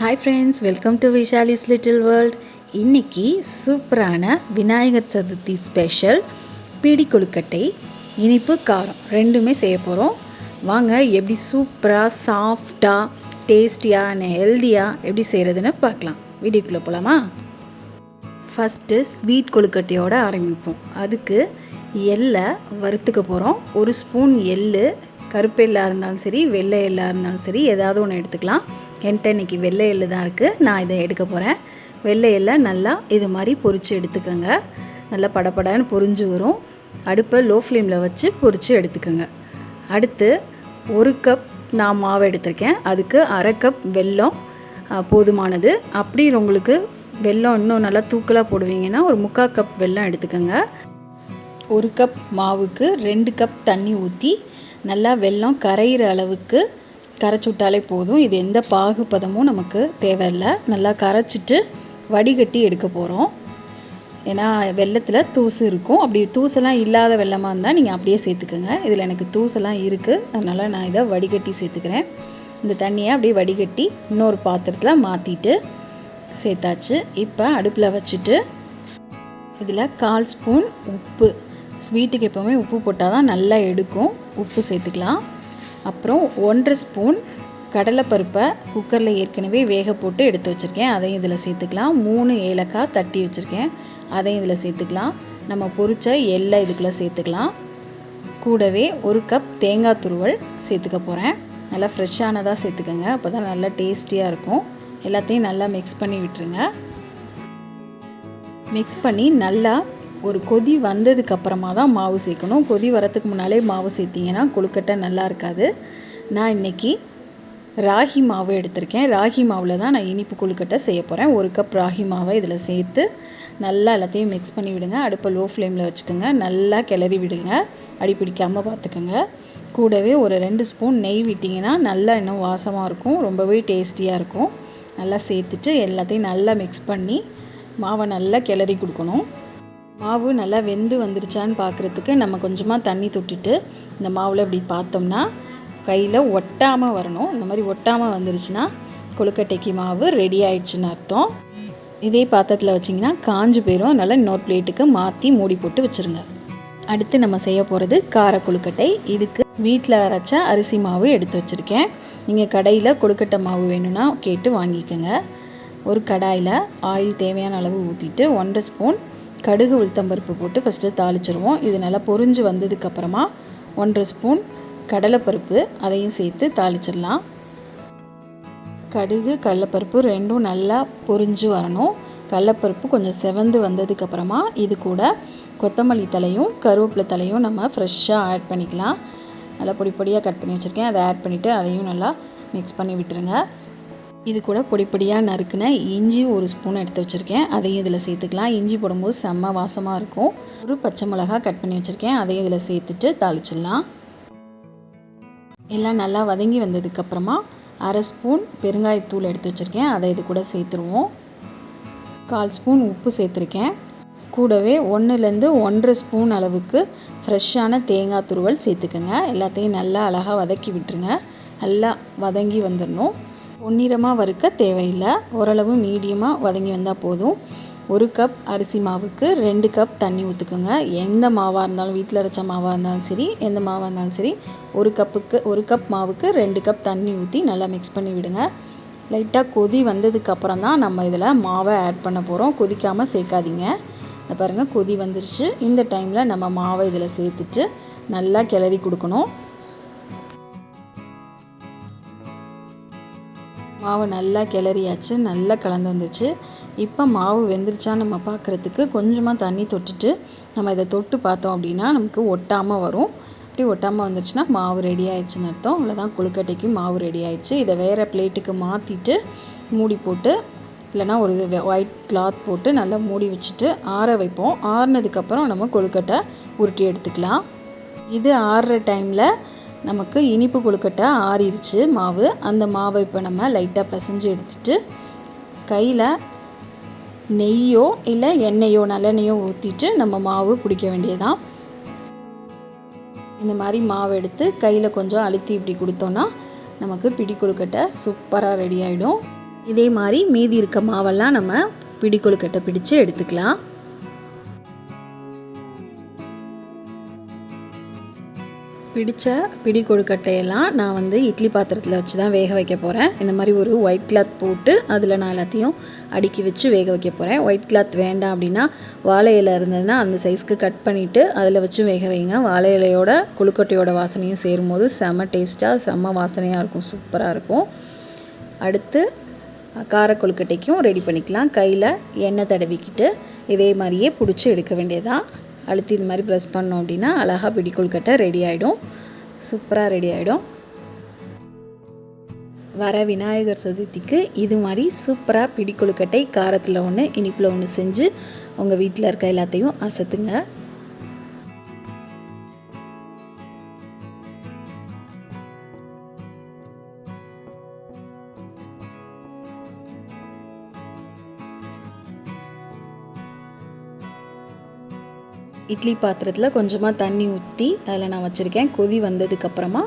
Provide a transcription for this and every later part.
Hi friends, welcome to Vishali's little world. இன்றைக்கி சூப்பரான Vinayagar Chaturthi special பிடி கொழுக்கட்டை, இனிப்பு காரம் ரெண்டுமே செய்ய போகிறோம். வாங்க எப்படி சூப்பராக சாஃப்டாக டேஸ்டியாக ஹெல்த்தியாக எப்படி செய்கிறதுன்னு பார்க்கலாம். வீடியோக்குள்ளே போகலாமா? ஃபஸ்ட்டு ஸ்வீட் கொழுக்கட்டையோடு ஆரம்பிப்போம். அதுக்கு எள்ளை வறுத்துக்க போகிறோம். ஒரு ஸ்பூன் எள்ளு, கருப்பு எள்ளாக இருந்தாலும் சரி, வெள்ளை எள்ளாக இருந்தாலும் சரி, ஏதாவது ஒன்று எடுத்துக்கலாம். என்கிட்ட இன்றைக்கி வெள்ளை எள்ளு தான் இருக்குது, நான் இதை எடுக்க போகிறேன். வெள்ளை எள்ளை நல்லா இது மாதிரி பொரித்து எடுத்துக்கோங்க. நல்லா படப்படன்னு பொரிஞ்சு வரும். அடுப்பை லோ ஃப்ளேமில் வச்சு பொரித்து எடுத்துக்கோங்க. அடுத்து ஒரு கப் நான் மாவு எடுத்திருக்கேன். அதுக்கு அரை கப் வெல்லம் போதுமானது. அப்படி உங்களுக்கு வெல்லம் இன்னும் நல்லா தூக்கலாக போடுவீங்கன்னா ஒரு 3/4 கப் வெல்லம் எடுத்துக்கோங்க. ஒரு கப் மாவுக்கு 2 கப் தண்ணி ஊற்றி நல்லா வெல்லம் கரையிற அளவுக்கு கரைச்சி விட்டாலே போதும். இது எந்த பாகுபதமும் நமக்கு தேவையில்லை. நல்லா கரைச்சிட்டு வடிகட்டி எடுக்க போகிறோம். ஏன்னா வெல்லத்தில் தூசு இருக்கும். அப்படி தூசெல்லாம் இல்லாத வெல்லமாக இருந்தால் நீங்கள் அப்படியே சேர்த்துக்கோங்க. இதில் எனக்கு தூசெல்லாம் இருக்குது, அதனால் நான் இதை வடிகட்டி சேர்த்துக்கிறேன். இந்த தண்ணியை அப்படியே வடிகட்டி இன்னொரு பாத்திரத்தில் மாற்றிட்டு சேர்த்தாச்சு. இப்போ அடுப்பில் வச்சுட்டு இதில் 1/4 ஸ்பூன் உப்பு, ஸ்வீட்டுக்கு எப்போவுமே உப்பு போட்டால் தான் நல்லா எடுக்கும், உப்பு சேர்த்துக்கலாம். அப்புறம் 1/2 ஸ்பூன் கடலைப்பருப்பை குக்கரில் ஏற்கனவே வேக போட்டு எடுத்து வச்சுருக்கேன், அதையும் இதில் சேர்த்துக்கலாம். 3 ஏலக்காய் தட்டி வச்சுருக்கேன், அதையும் இதில் சேர்த்துக்கலாம். நம்ம பொரிச்ச எள்ளை இதுக்குள்ளே சேர்த்துக்கலாம். கூடவே 1 கப் தேங்காய் துருவல் சேர்த்துக்க போகிறேன். நல்லா ஃப்ரெஷ்ஷானதாக சேர்த்துக்கோங்க, அப்போ தான் நல்லா டேஸ்டியாக இருக்கும். எல்லாத்தையும் நல்லா மிக்ஸ் பண்ணி விட்டுருங்க. மிக்ஸ் பண்ணி நல்லா ஒரு கொதி வந்ததுக்கப்புறமா தான் மாவு சேர்க்கணும். கொதி வரத்துக்கு முன்னாலே மாவு சேர்த்திங்கன்னா கொழுக்கட்டை நல்லா இருக்காது. நான் இன்றைக்கி ராகி மாவு எடுத்திருக்கேன். ராகி மாவில் தான் நான் இனிப்பு கொழுக்கட்டை செய்ய போகிறேன். 1 கப் ராகி மாவை இதில் சேர்த்து நல்லா எல்லாத்தையும் மிக்ஸ் பண்ணி விடுங்க. அடுப்பை லோ ஃப்ளேமில் வச்சுக்கோங்க. நல்லா கிளறி விடுங்க, அடி பிடிக்காமல் பார்த்துக்கோங்க. கூடவே ஒரு 2 ஸ்பூன் நெய் விட்டிங்கன்னா நல்லா இன்னும் வாசமாக இருக்கும், ரொம்பவே டேஸ்டியாக இருக்கும். நல்லா சேர்த்துட்டு எல்லாத்தையும் நல்லா மிக்ஸ் பண்ணி மாவை நல்லா கிளறி கொடுக்கணும். மாவு நல்லா வெந்து வந்துருச்சான்னு பார்க்குறதுக்கு நம்ம கொஞ்சமாக தண்ணி தொட்டுட்டு இந்த மாவில் இப்படி பார்த்தோம்னா கையில் ஒட்டாமல் வரணும். இந்த மாதிரி ஒட்டாமல் வந்துருச்சுன்னா கொழுக்கட்டைக்கு மாவு ரெடி ஆயிடுச்சுன்னு அர்த்தம். இதே பாத்திரத்தில் வச்சிங்கன்னா காஞ்சு போயிடும். அதனால் இன்னொரு பிளேட்டுக்கு மாற்றி மூடி போட்டு வச்சுருங்க. அடுத்து நம்ம செய்ய போகிறது கார கொழுக்கட்டை. இதுக்கு வீட்டில் அரைச்ச அரிசி மாவு எடுத்து வச்சுருக்கேன். நீங்கள் கடையில் கொழுக்கட்டை மாவு வேணும்னா கேட்டு வாங்கிக்கோங்க. ஒரு கடாயில் ஆயில் தேவையான அளவு ஊற்றிட்டு 1/2 ஸ்பூன் கடுகு உளுத்தம்பருப்பு போட்டு ஃபஸ்ட்டு தாளிச்சிருவோம். இது நல்லா பொரிஞ்சு வந்ததுக்கப்புறமா 1/2 ஸ்பூன் கடலைப்பருப்பு அதையும் சேர்த்து தாளிச்சிடலாம். கடுகு கடலைப்பருப்பு ரெண்டும் நல்லா பொரிஞ்சு வரணும். கடலைப்பருப்பு கொஞ்சம் செவந்து வந்ததுக்கப்புறமா இது கூட கொத்தமல்லி தலையும் கருவேப்பிலை தலையும் நம்ம ஃப்ரெஷ்ஷாக ஆட் பண்ணிக்கலாம். நல்லா பொடி பொடியாக கட் பண்ணி வச்சுருக்கேன், அதை ஆட் பண்ணிவிட்டு அதையும் நல்லா மிக்ஸ் பண்ணி விட்டுருங்க. இது கூட பொடி பொடியாக நறுக்குன இஞ்சி 1 ஸ்பூன் எடுத்து வச்சுருக்கேன், அதையும் இதில் சேர்த்துக்கலாம். இஞ்சி போடும்போது செம்ம வாசமாக இருக்கும். ஒரு பச்சை மிளகா கட் பண்ணி வச்சுருக்கேன், அதையும் இதில் சேர்த்துட்டு தாளிச்சிடலாம். எல்லாம் நல்லா வதங்கி வந்ததுக்கப்புறமா 1/2 ஸ்பூன் பெருங்காயத்தூள் எடுத்து வச்சுருக்கேன், அதை இது கூட சேர்த்துருவோம். 1/4 ஸ்பூன் உப்பு சேர்த்துருக்கேன். கூடவே 1லேருந்து 1/2 ஸ்பூன் அளவுக்கு ஃப்ரெஷ்ஷான தேங்காய் துருவல் சேர்த்துக்கோங்க. எல்லாத்தையும் நல்லா அழகாக வதக்கி விட்டுருங்க. நல்லா வதங்கி வந்துடணும். பொன்னிறமாக வறுக்க தேவையில்லை, ஓரளவு மீடியமாக வதங்கி வந்தால் போதும். 1 கப் அரிசி மாவுக்கு 2 கப் தண்ணி ஊற்றுக்கோங்க. எந்த மாவாக இருந்தாலும், வீட்டில் அரைச்ச மாவாக இருந்தாலும் சரி, எந்த மாவாக இருந்தாலும் சரி, 1 கப் மாவுக்கு 2 கப் தண்ணி ஊற்றி நல்லா மிக்ஸ் பண்ணி விடுங்க. லைட்டாக கொதி வந்ததுக்கப்புறம் தான் நம்ம இதில் மாவை ஆட் பண்ண போகிறோம். கொதிக்காமல் சேர்க்காதீங்க. இந்த பாருங்கள், கொதி வந்துருச்சு. இந்த டைமில் நம்ம மாவை இதில் சேர்த்துட்டு நல்லா கிளறி கொடுக்கணும். மாவு நல்லா கிளறியாச்சு, நல்லா கலந்து வந்துச்சு. இப்போ மாவு வெந்துருச்சான்னு நம்ம பார்க்குறதுக்கு கொஞ்சமாக தண்ணி தொட்டுட்டு நம்ம இதை தொட்டு பார்த்தோம் அப்படின்னா நமக்கு ஒட்டாமல் வரும். இப்படி ஒட்டாமல் வந்துருச்சுன்னா மாவு ரெடி ஆயிடுச்சுன்னு அர்த்தம். அவ்வளோதான், கொழுக்கட்டைக்கு மாவு ரெடி ஆயிடுச்சு. இதை வேறு பிளேட்டுக்கு மாற்றிட்டு மூடி போட்டு, இல்லைனா ஒரு ஒயிட் கிளாத் போட்டு நல்லா மூடி வச்சுட்டு ஆற வைப்போம். ஆறுனதுக்கப்புறம் நம்ம கொழுக்கட்டை உருட்டி எடுத்துக்கலாம். இது ஆறுற டைமில் நமக்கு இனிப்பு கொழுக்கட்டை ஆறிடுச்சு மாவு. அந்த மாவை இப்போ நம்ம லைட்டாக பிசைஞ்சு எடுத்துட்டு கையில் நெய்யோ இல்லை எண்ணெயோ நல்லெண்ணெயோ ஊற்றிட்டு நம்ம மாவு பிடிக்க வேண்டியதான். இந்த மாதிரி மாவு எடுத்து கையில் கொஞ்சம் அழுத்தி இப்படி கொடுத்தோன்னா நமக்கு பிடி கொழுக்கட்டை சூப்பராக ரெடி ஆகிடும். இதே மாதிரி மீதி இருக்க மாவெல்லாம் நம்ம பிடி கொழுக்கட்டை பிடிச்சு எடுத்துக்கலாம். பிடிச்ச பிடி கொழுக்கட்டையெல்லாம் நான் இட்லி பாத்திரத்தில் வச்சு தான் வேக வைக்க போகிறேன். இந்த மாதிரி ஒரு ஒயிட் கிளாத் போட்டு அதில் நான் எல்லாத்தையும் அடுக்கி வச்சு வேக வைக்க போகிறேன். ஒயிட் கிளாத் வேண்டாம் அப்படின்னா வாழை இலை இருந்ததுன்னா அந்த சைஸ்க்கு கட் பண்ணிவிட்டு அதில் வச்சு வேக வைங்க. வாழை இலையோட கொழுக்கட்டையோட வாசனையும் சேரும்போது செம்ம டேஸ்ட்டாக செம்ம வாசனையாக இருக்கும், சூப்பராக இருக்கும். அடுத்து கார கொழுக்கட்டைக்கும் ரெடி பண்ணிக்கலாம். கையில் எண்ணெய் தடவிக்கிட்டு இதே மாதிரியே பிடிச்சி எடுக்க வேண்டியதான். அழுத்தி இது மாதிரி ப்ரெஸ் பண்ணோம் அப்படின்னா அழகாக பிடி கொழுக்கட்டை ரெடி ஆகிடும், சூப்பராக ரெடி ஆகிடும். வர விநாயகர் சதுர்த்திக்கு இது மாதிரி சூப்பராக பிடி கொழுக்கட்டை காரத்தில் ஒன்று இனிப்பில் ஒன்று செஞ்சு உங்கள் வீட்டில் இருக்க எல்லாத்தையும் அசத்துங்க. இட்லி பாத்திரத்தில் கொஞ்சமாக தண்ணி ஊற்றி அதில் நான் வச்சுருக்கேன். கொதி வந்ததுக்கப்புறமா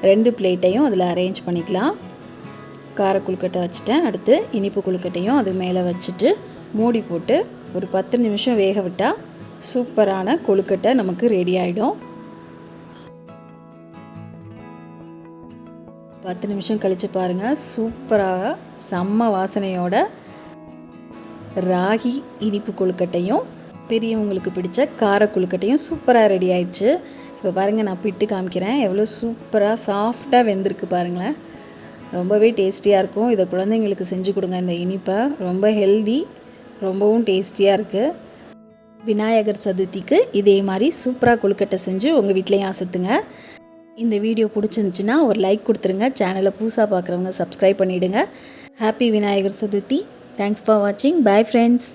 2 பிளேட்டையும் அதில் அரேஞ்ச் பண்ணிக்கலாம். கார கொழுக்கட்டை வச்சுட்டேன். அடுத்து இனிப்பு கொழுக்கட்டையும் அது மேலே வச்சுட்டு மூடி போட்டு ஒரு 10 நிமிஷம் வேக விட்டால் சூப்பரான கொழுக்கட்டை நமக்கு ரெடி ஆகிடும். 10 நிமிஷம் கழித்து பாருங்கள், சூப்பராக செம்ம வாசனையோட ராகி இனிப்பு கொழுக்கட்டையும் பெரியவங்களுக்கு பிடிச்ச கார கொழுக்கட்டையும் சூப்பராக ரெடி ஆயிடுச்சு. இப்போ பாருங்கள், நான் பிட்டு காமிக்கிறேன். எவ்வளோ சூப்பராக சாஃப்டாக வெந்திருக்கு பாருங்களேன். ரொம்பவே டேஸ்டியாக இருக்கும். இதை குழந்தைங்களுக்கு செஞ்சு கொடுங்க. இந்த இனிப்பை ரொம்ப ஹெல்தி, ரொம்பவும் டேஸ்டியாக இருக்குது. விநாயகர் சதுர்த்திக்கு இதே மாதிரி சூப்பராக கொழுக்கட்டை செஞ்சு உங்கள் வீட்லேயும் அசத்துங்க. இந்த வீடியோ பிடிச்சிருந்துச்சின்னா ஒரு லைக் கொடுத்துருங்க. சேனலை புதுசாக பார்க்குறவங்க சப்ஸ்கிரைப் பண்ணிவிடுங்க. Happy Vinayagar Chaturthi. Thanks for வாட்சிங். Bye friends.